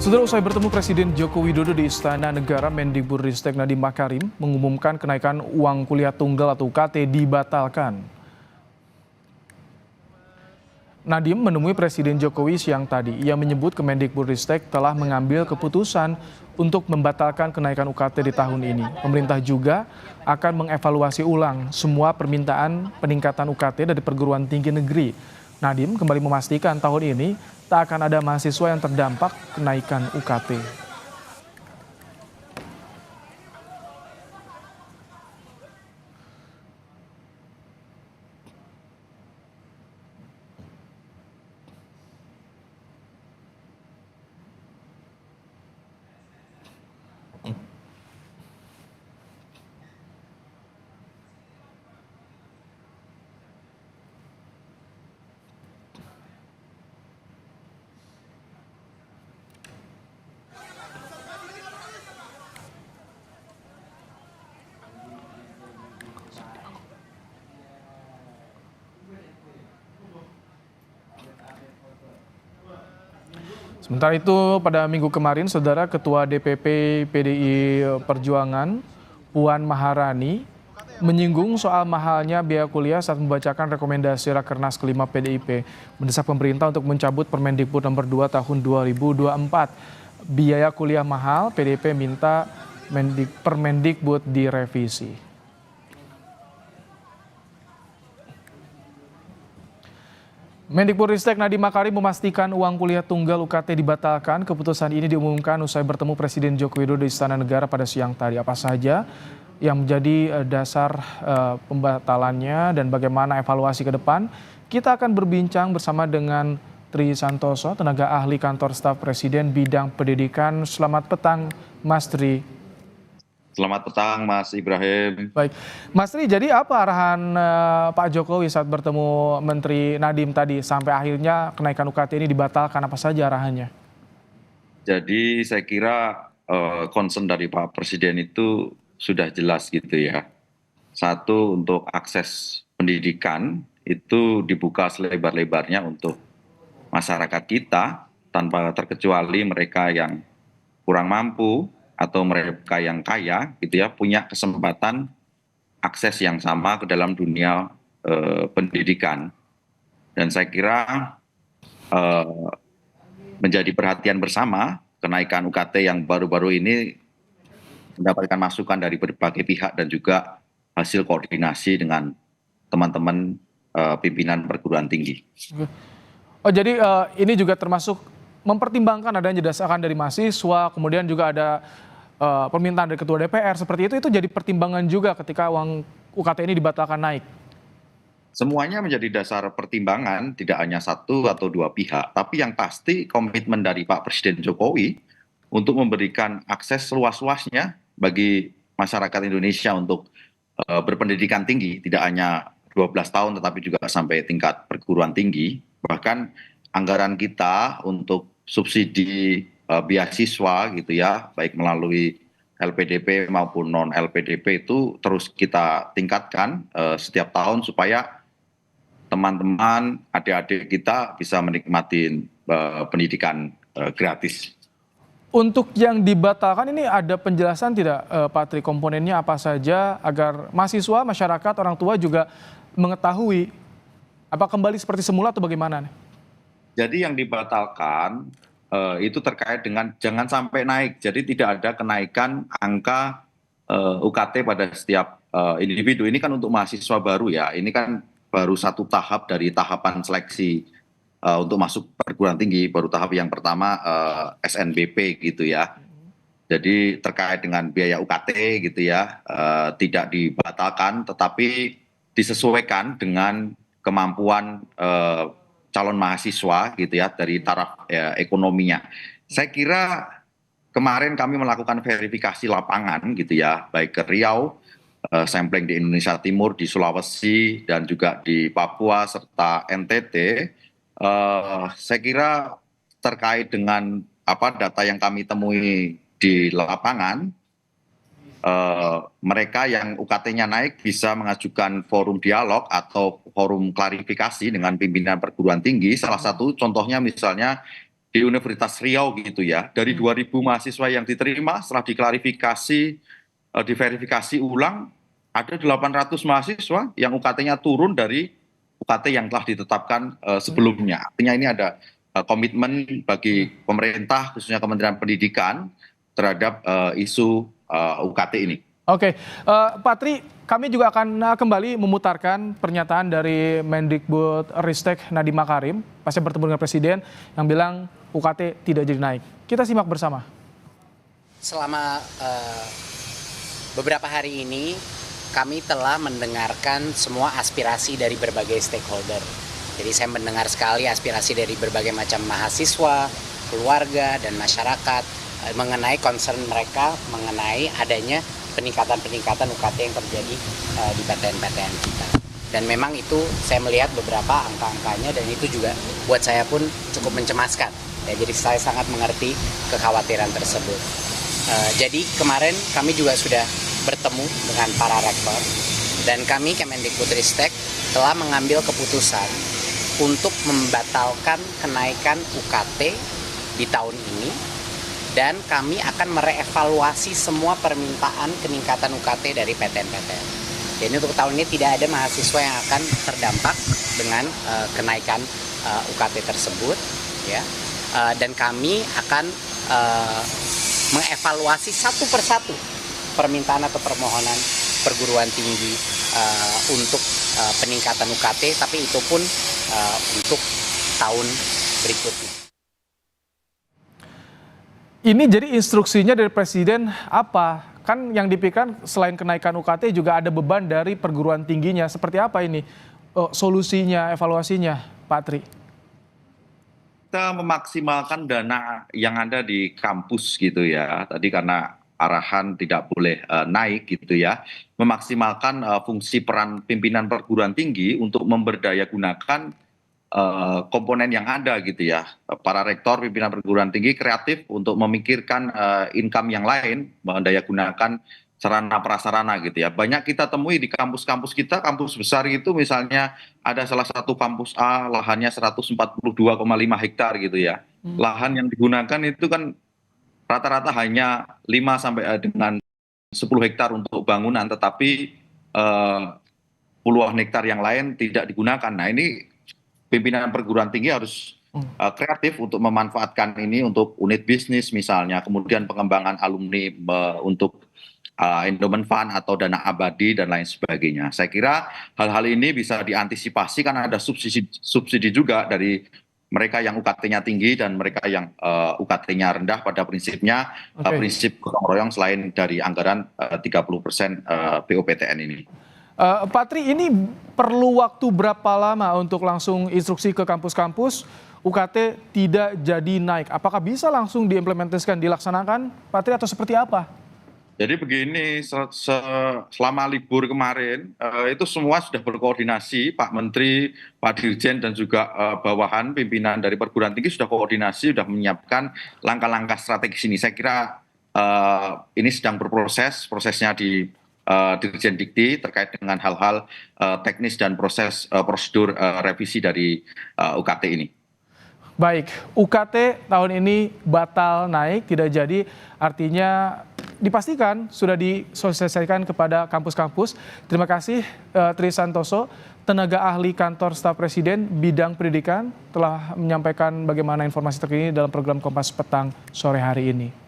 Setelah usai bertemu Presiden Joko Widodo di Istana Negara, Mendikbudristek Nadiem Makarim mengumumkan kenaikan uang kuliah tunggal atau UKT dibatalkan. Nadiem menemui Presiden Jokowi siang tadi. Ia menyebut Kemendikbudristek telah mengambil keputusan untuk membatalkan kenaikan UKT di tahun ini. Pemerintah juga akan mengevaluasi ulang semua permintaan peningkatan UKT dari perguruan tinggi negeri. Nadiem kembali memastikan tahun ini tak akan ada mahasiswa yang terdampak kenaikan UKT. Sementara itu, pada minggu kemarin, Saudara Ketua DPP PDI Perjuangan, Puan Maharani, menyinggung soal mahalnya biaya kuliah saat membacakan rekomendasi Rakernas kelima PDIP, mendesak pemerintah untuk mencabut Permendikbud nomor 2 tahun 2024. Biaya kuliah mahal, PDIP minta Permendikbud direvisi. Mendikbudristek Nadiem Makarim memastikan uang kuliah tunggal UKT dibatalkan. Keputusan ini diumumkan usai bertemu Presiden Joko Widodo di Istana Negara pada siang tadi. Apa saja yang menjadi dasar pembatalannya dan bagaimana evaluasi ke depan? Kita akan berbincang bersama dengan Tri Santoso, tenaga ahli kantor staf Presiden bidang pendidikan. Selamat petang, Mas Tri. Selamat petang, Mas Ibrahim. Baik, Mas Tri, jadi apa arahan Pak Jokowi saat bertemu Menteri Nadiem tadi sampai akhirnya kenaikan UKT ini dibatalkan, apa saja arahannya? Jadi saya kira concern dari Pak Presiden itu sudah jelas gitu ya. Satu, untuk akses pendidikan itu dibuka selebar-lebarnya untuk masyarakat kita tanpa terkecuali mereka yang kurang mampu atau mereka yang kaya gitu ya, punya kesempatan akses yang sama ke dalam dunia pendidikan. Dan saya kira menjadi perhatian bersama kenaikan UKT yang baru-baru ini mendapatkan masukan dari berbagai pihak dan juga hasil koordinasi dengan teman-teman pimpinan perguruan tinggi. Oh, jadi ini juga termasuk mempertimbangkan adanya desakan dari mahasiswa, kemudian juga ada permintaan dari Ketua DPR seperti itu jadi pertimbangan juga ketika uang UKT ini dibatalkan naik? Semuanya menjadi dasar pertimbangan, tidak hanya satu atau dua pihak, tapi yang pasti komitmen dari Pak Presiden Jokowi untuk memberikan akses seluas-luasnya bagi masyarakat Indonesia untuk berpendidikan tinggi, tidak hanya 12 tahun tetapi juga sampai tingkat perguruan tinggi. Bahkan anggaran kita untuk subsidi beasiswa gitu ya, baik melalui LPDP maupun non LPDP itu terus kita tingkatkan setiap tahun supaya teman-teman, adik-adik kita bisa menikmati pendidikan gratis. Untuk yang dibatalkan ini ada penjelasan tidak, Pak Tri, komponennya apa saja agar mahasiswa, masyarakat, orang tua juga mengetahui apa kembali seperti semula atau bagaimana? Jadi yang dibatalkan itu terkait dengan jangan sampai naik. Jadi tidak ada kenaikan angka UKT pada setiap individu. Ini kan untuk mahasiswa baru ya. Ini kan baru satu tahap dari tahapan seleksi untuk masuk perguruan tinggi. Baru tahap yang pertama SNBP gitu ya. Jadi terkait dengan biaya UKT gitu ya, tidak dibatalkan tetapi disesuaikan dengan kemampuan calon mahasiswa gitu ya dari taraf ekonominya. Saya kira kemarin kami melakukan verifikasi lapangan gitu ya, baik ke Riau, sampling di Indonesia Timur, di Sulawesi dan juga di Papua serta NTT. Saya kira terkait dengan apa data yang kami temui di lapangan, mereka yang UKT-nya naik bisa mengajukan forum dialog atau forum klarifikasi dengan pimpinan perguruan tinggi. Salah satu contohnya misalnya di Universitas Riau gitu ya. Dari 2.000 mahasiswa yang diterima setelah diverifikasi ulang, ada 800 mahasiswa yang UKT-nya turun dari UKT yang telah ditetapkan sebelumnya. Artinya ini ada komitmen bagi pemerintah, khususnya Kementerian Pendidikan, terhadap isu UKT ini. Oke, Pak Tri, kami juga akan kembali memutarkan pernyataan dari Mendikbud Ristek Nadiem Makarim pasca bertemu dengan Presiden yang bilang UKT tidak jadi naik. Kita simak bersama. Selama beberapa hari ini kami telah mendengarkan semua aspirasi dari berbagai stakeholder. Jadi saya mendengar sekali aspirasi dari berbagai macam mahasiswa, keluarga, dan masyarakat mengenai concern mereka mengenai adanya peningkatan-peningkatan UKT yang terjadi di PTN-PTN kita. Dan memang itu saya melihat beberapa angka-angkanya dan itu juga buat saya pun cukup mencemaskan. Ya, jadi saya sangat mengerti kekhawatiran tersebut. Jadi kemarin kami juga sudah bertemu dengan para rektor dan kami Kemendikbudristek telah mengambil keputusan untuk membatalkan kenaikan UKT di tahun ini dan kami akan merevaluasi semua permintaan peningkatan UKT dari PTN-PTN. Jadi untuk tahun ini tidak ada mahasiswa yang akan terdampak dengan kenaikan UKT tersebut, ya. Dan kami akan mengevaluasi satu persatu permintaan atau permohonan perguruan tinggi untuk peningkatan UKT, tapi itu pun untuk tahun berikutnya. Ini jadi instruksinya dari Presiden apa? Kan yang dipikirkan selain kenaikan UKT juga ada beban dari perguruan tingginya. Seperti apa ini solusinya, evaluasinya, Pak Tri? Kita memaksimalkan dana yang ada di kampus gitu ya. Tadi karena arahan tidak boleh naik gitu ya. Memaksimalkan fungsi peran pimpinan perguruan tinggi untuk memberdayagunakan komponen yang ada gitu ya. Para rektor, pimpinan perguruan tinggi kreatif untuk memikirkan income yang lain, mendayagunakan sarana prasarana gitu ya. Banyak kita temui di kampus-kampus kita, kampus besar itu misalnya ada salah satu kampus A lahannya 142,5 hektar gitu ya. Lahan yang digunakan itu kan rata-rata hanya 5 sampai dengan 10 hektar untuk bangunan, tetapi puluhan hektar yang lain tidak digunakan. Nah ini pimpinan perguruan tinggi harus kreatif untuk memanfaatkan ini untuk unit bisnis misalnya, kemudian pengembangan alumni untuk endowment fund atau dana abadi dan lain sebagainya. Saya kira hal-hal ini bisa diantisipasi karena ada subsidi juga dari mereka yang UKT-nya tinggi dan mereka yang UKT-nya rendah pada prinsipnya prinsip gotong royong selain dari anggaran 30% POPTN ini. Pak Tri, ini perlu waktu berapa lama untuk langsung instruksi ke kampus-kampus UKT tidak jadi naik? Apakah bisa langsung diimplementasikan, dilaksanakan, Pak Tri, atau seperti apa? Jadi begini, selama libur kemarin itu semua sudah berkoordinasi, Pak Menteri, Pak Dirjen dan juga bawahan pimpinan dari perguruan tinggi sudah koordinasi, sudah menyiapkan langkah-langkah strategis ini. Saya kira ini sedang berproses, prosesnya di Dirjen Dikti terkait dengan hal-hal teknis dan proses prosedur revisi dari UKT ini. Baik, UKT tahun ini batal naik, tidak jadi, artinya dipastikan sudah disosialisasikan kepada kampus-kampus. Terima kasih Tri Santoso, tenaga ahli kantor staf Presiden bidang pendidikan, telah menyampaikan bagaimana informasi terkini dalam program Kompas Petang sore hari ini.